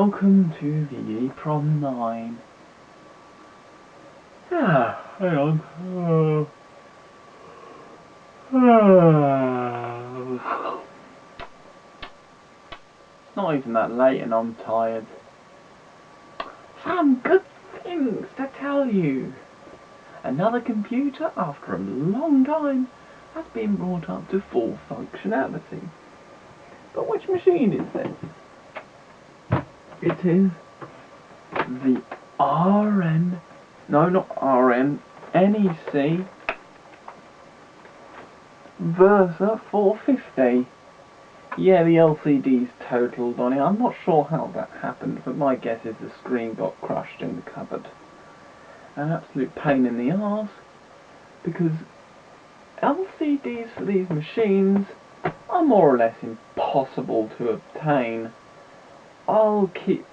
Welcome to the EEPROM 9. Hang on. It's not even that late and I'm tired. Some good things to tell you. Another computer, after a long time, has been brought up to full functionality. But which machine is this? It is the NEC Versa 450. Yeah, the LCD's totaled on it. I'm not sure how that happened, but my guess is the screen got crushed in the cupboard. An absolute pain in the arse, because LCDs for these machines are more or less impossible to obtain. I'll keep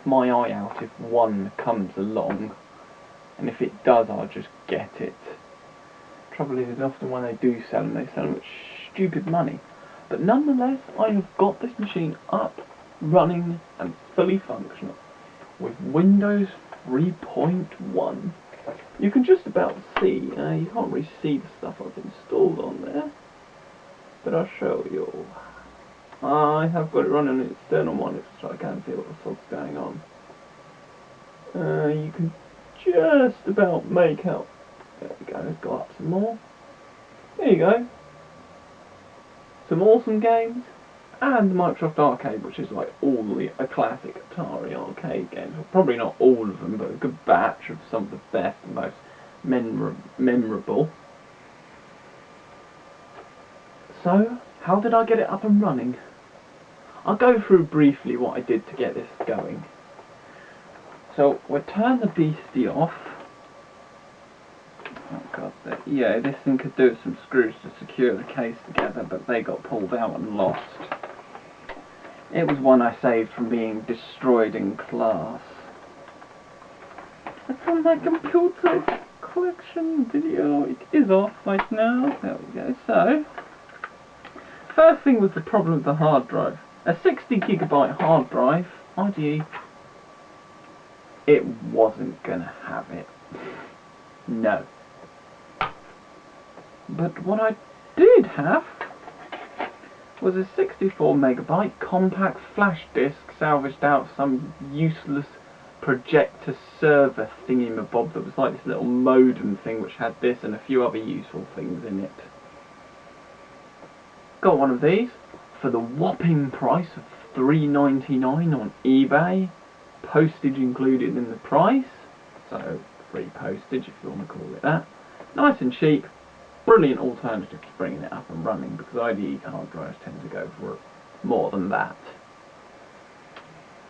my eye out if one comes along, and if it does, I'll just get it. Trouble is, often when they do sell them, they sell them at stupid money. But nonetheless, I have got this machine up, running, and fully functional with Windows 3.1. You can just about see, you can't really see the stuff I've installed on there, but I'll show you. I have got it running on an external monitor so I can see what the fuck's going on. You can just about make out. There we go, let's go up some more. There you go. Some awesome games. And Microsoft Arcade, which is like all the classic Atari arcade games. Well, probably not all of them, but a good batch of some of the best and most memorable. So, how did I get it up and running? I'll go through briefly what I did to get this going. So, we'll turn the beastie off. Oh god, yeah, this thing could do with some screws to secure the case together, but they got pulled out and lost. It was one I saved from being destroyed in class. It's on my computer collection video. It is off right now. There we go. So, first thing was the problem with the hard drive. A 60GB hard drive, i.e., it wasn't gonna have it. No. But what I did have was a 64MB compact flash disk salvaged out of some useless projector server thingy-mabob that was like this little modem thing which had this and a few other useful things in it. Got one of these for the whopping price of $3.99 on eBay, postage included in the price, so free postage if you want to call it that. Nice and cheap, brilliant alternative to bringing it up and running, because IDE hard drives tend to go for more than that.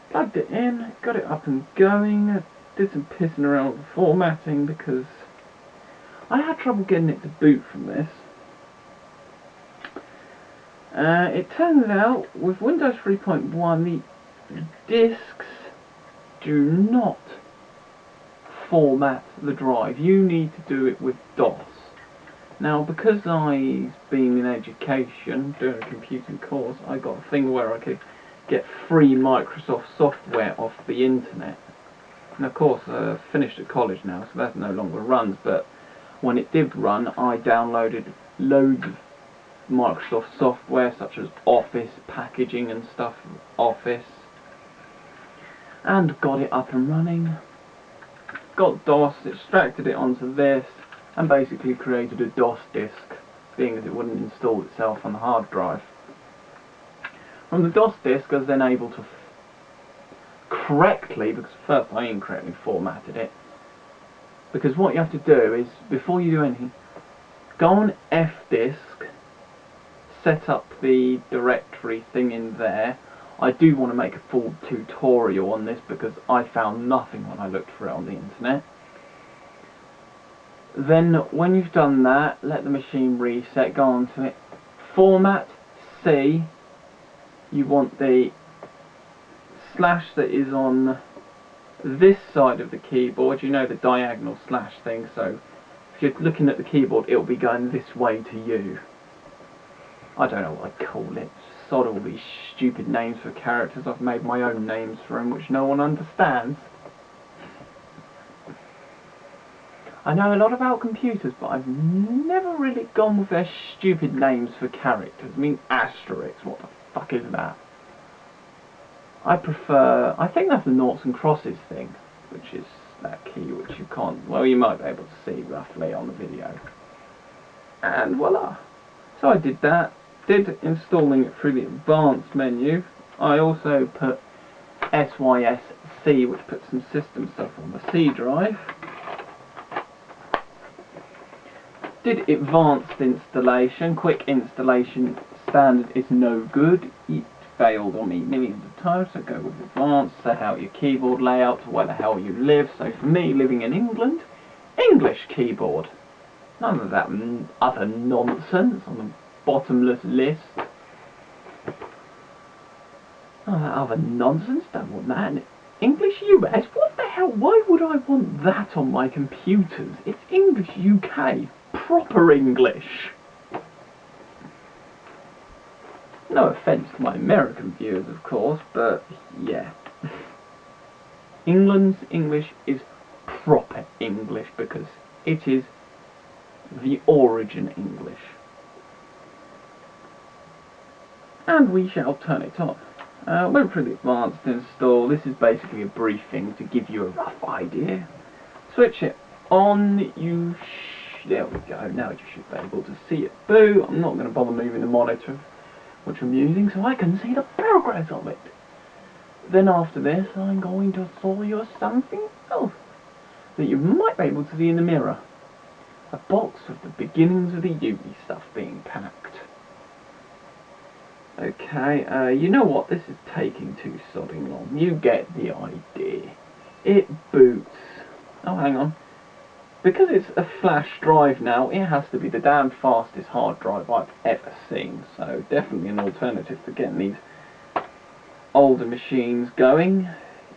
Plugged it in, got it up and going, did some pissing around with the formatting because I had trouble getting it to boot from this. It turns out, with Windows 3.1, the disks do not format the drive. You need to do it with DOS. Now, because I've been in education, doing a computing course, I got a thing where I could get free Microsoft software off the internet. And of course, finished at college now, so that no longer runs, but when it did run, I downloaded loads of Microsoft software such as Office, packaging and stuff, Office, and got it up and running. Got DOS, extracted it onto this, and basically created a DOS disk, being as it wouldn't install itself on the hard drive. From the DOS disk, I was then able to correctly, because first I incorrectly formatted it, because what you have to do is, before you do anything, go on fdisk, set up the directory thing in there. I do want to make a full tutorial on this because I found nothing when I looked for it on the internet. Then when you've done that, let the machine reset, go on to it, format C, you want the slash that is on this side of the keyboard, you know, the diagonal slash thing, so if you're looking at the keyboard it'll be going this way to you. I don't know what I call it, sod all these stupid names for characters. I've made my own names for them, which no one understands. I know a lot about computers, but I've never really gone with their stupid names for characters. I mean, Asterix, what the fuck is that? I think that's the noughts and crosses thing, which is that key which you can't, well, you might be able to see roughly on the video. And voila. So I did that, installing it through the advanced menu. I also put SYSC, which puts some system stuff on the C drive. Did advanced installation. Quick installation standard is no good. It failed on me millions of times, so go with advanced. Set out your keyboard layout to where the hell you live. So for me, living in England, English keyboard. None of that other nonsense on the bottomless list. None of that other nonsense, don't want that. English US, what the hell, why would I want that on my computers? It's English UK, proper English. No offence to my American viewers, of course, but yeah. England's English is proper English because it is the origin English. And we shall turn it on. Went through the advanced install. This is basically a briefing to give you a rough idea. Switch it on. There we go. Now you should be able to see it boot. I'm not going to bother moving the monitor, which I'm using, so I can see the progress of it. Then after this, I'm going to show you something else that you might be able to see in the mirror. A box of the beginnings of the uni stuff being packed. Okay, you know what? This is taking too sodding long. You get the idea. It boots. Oh, hang on. Because it's a flash drive now, it has to be the damn fastest hard drive I've ever seen. So definitely an alternative for getting these older machines going.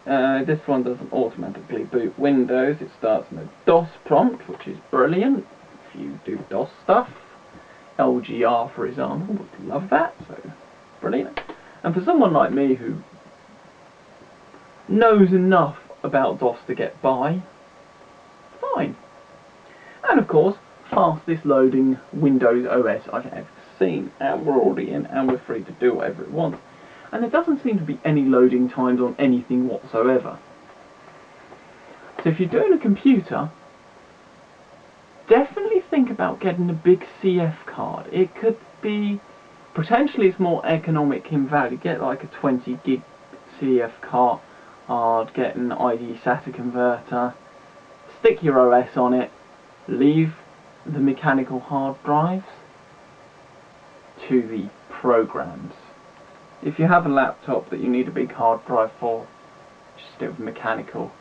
This one doesn't automatically boot Windows. It starts in a DOS prompt, which is brilliant if you do DOS stuff. LGR, for example, would love that. So brilliant. And for someone like me who knows enough about DOS to get by, fine. And of course, fastest loading Windows OS I've ever seen. And we're already in, and we're free to do whatever it wants. And there doesn't seem to be any loading times on anything whatsoever. So if you're doing a computer, definitely think about getting a big CF card. It could be, potentially it's more economic in value. Get like a 20 gig CF card, get an ID SATA converter, stick your OS on it, leave the mechanical hard drives to the programs. If you have a laptop that you need a big hard drive for, just stick with mechanical.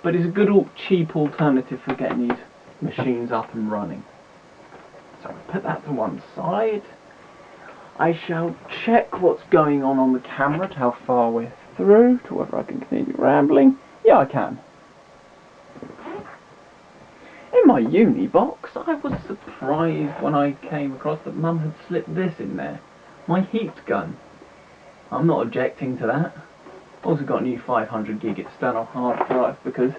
But it's a good cheap alternative for getting these machines up and running. So I'll put that to one side. I shall check what's going on the camera, to how far we're through, to whether I can continue rambling. Yeah, I can. In my uni box, I was surprised when I came across that Mum had slipped this in there. My heat gun. I'm not objecting to that. Also got a new 500 gig external hard drive because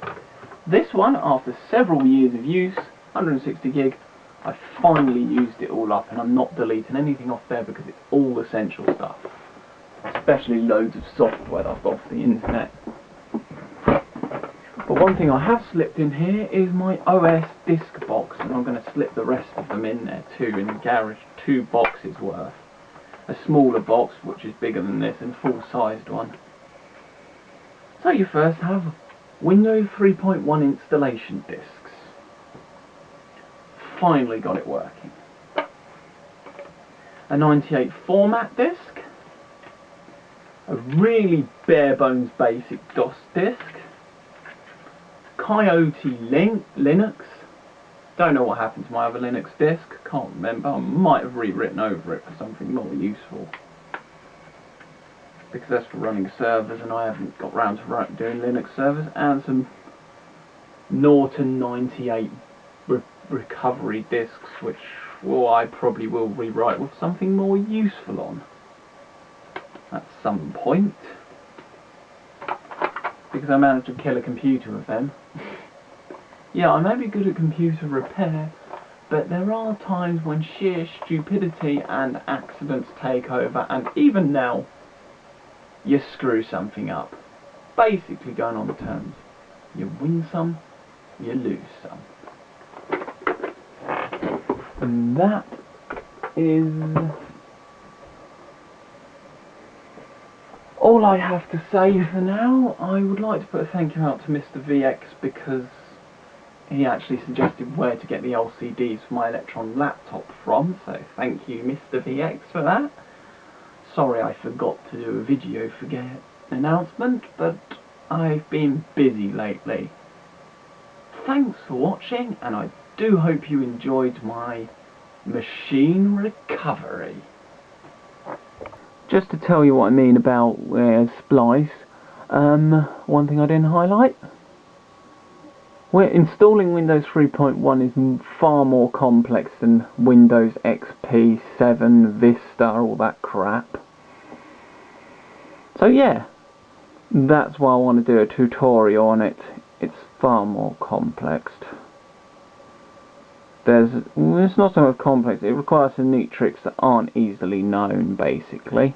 this one, after several years of use, 160 gig, I finally used it all up and I'm not deleting anything off there because it's all essential stuff. Especially loads of software that I've got off the internet. But one thing I have slipped in here is my OS disc box, and I'm going to slip the rest of them in there too, in the garage, 2 boxes worth. A smaller box, which is bigger than this, and full-sized one. So you first have Windows 3.1 installation discs. Finally got it working. A 98 format disc. A really bare bones basic DOS disc. Coyote Linux. Don't know what happened to my other Linux disk. Can't remember. I might have rewritten over it for something more useful. Because that's for running servers and I haven't got round to doing Linux servers. And some Norton 98 recovery disks, which I probably will rewrite with something more useful on. at some point, because I managed to kill a computer with them. Yeah, I may be good at computer repair, but there are times when sheer stupidity and accidents take over, and even now, you screw something up. Basically going on terms. You win some, you lose some. And that is all I have to say for now. I would like to put a thank you out to Mr. VX because he actually suggested where to get the LCDs for my Electron laptop from, so thank you Mr. VX for that. Sorry I forgot to do a video announcement, but I've been busy lately. Thanks for watching, and I do hope you enjoyed my machine recovery. Just to tell you what I mean about Splice, one thing I didn't highlight. Installing Windows 3.1 is far more complex than Windows XP, 7, Vista, all that crap. So yeah, that's why I want to do a tutorial on it. It's far more complex. It's not so much complex, it requires some neat tricks that aren't easily known, basically.